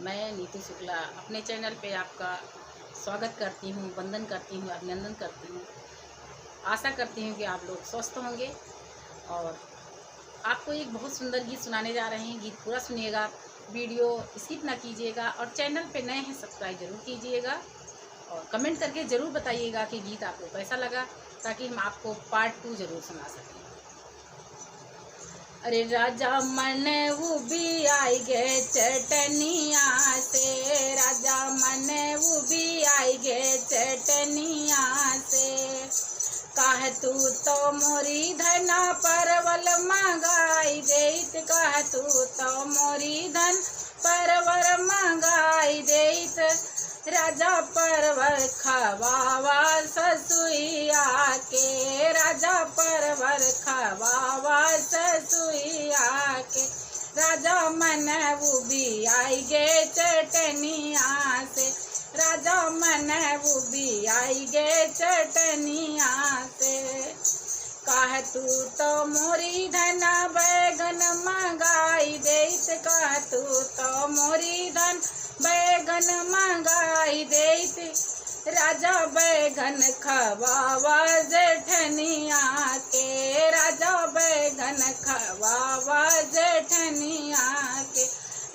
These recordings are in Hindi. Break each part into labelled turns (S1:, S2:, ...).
S1: मैं नीतू शुक्ला अपने चैनल पे आपका स्वागत करती हूँ, वंदन करती हूँ, अभिनंदन करती हूँ। आशा करती हूँ कि आप लोग स्वस्थ होंगे। और आपको एक बहुत सुंदर गीत सुनाने जा रहे हैं। गीत पूरा सुनिएगा, वीडियो स्किप ना कीजिएगा और चैनल पे नए हैं सब्सक्राइब जरूर कीजिएगा और कमेंट करके ज़रूर बताइएगा कि गीत आपको कैसा लगा, ताकि हम आपको पार्ट 2 ज़रूर सुना सकें। अरे राजा मन उबी आई गे चटनिया से, राजा मन उबी आई गे चटनिया से। कह तू तो मोरी धना परवल मंगाई देत, कह तू तो मोरी धन परवल मंगाई देत। राजा परवर खवावा ससुइया के, राजा परवर खवावा ससुइया के। राजा मन उबी आई गे चटनिया से, राजा मन उबी आई गे चटनिया से। कह तू तो मोरी धना बैगन मंगाई देत, कह तू तो मोरी धन बैगन मंगाई देत। राजा बैगन खवावा जेठनिया के, राजा बैगन खवावा जेठनिया के।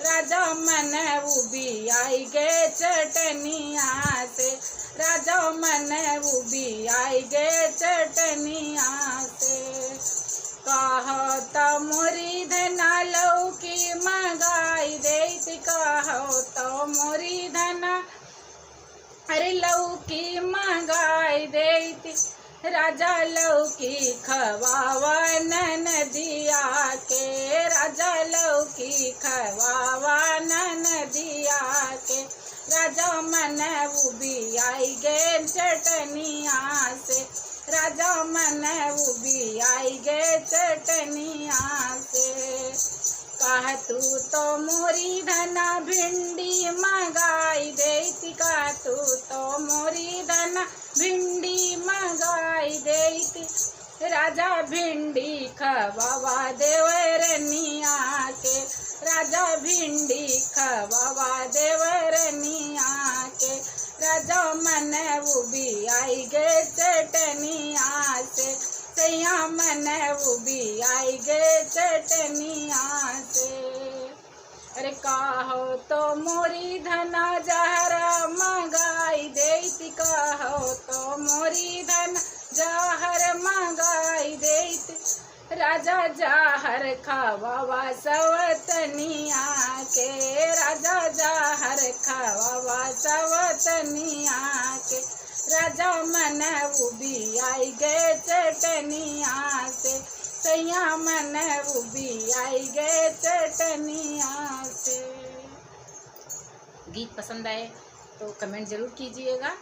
S1: राजा मन उबी आई गे चटनिया से, राजा मन उबी आई गे चटनिया से। कहो तो मोरी धना लौकी मंगाई देत, कहो तो मोरी धना अरे लौकी मंगाई देत। राजा लौकी खवावा ननदिया के, राजा लौकी खवावा ननदिया के। राजा मन उबी आई गे चटनिया से, राजा मन उबी आई गे चटनिया से। कह तू तो मोरी धना भिंडी मंगाई देत, कह तू तो मोरी धना भिंडी मंगाई देत। राजा भिंडी खवावा देवरनिया के, राजा भिंडी खवावा देवरनिया के। राजा मन उबी आई गे चटनिया से, सैया मन उबी आई गे चटनिया से। अरे कहो तो मोरी धना जहर मंगाई देत, कहो तो मोरी धन जहर मंगाई देत। राजा जहर खवावा सवतनिया के, राजा जहर खवावा सवतनिया के। राजा मन उबी आई गे चटनिया से, सैया मन उबी आई गे चटनिया से। गीत पसंद आए तो कमेंट ज़रूर कीजिएगा।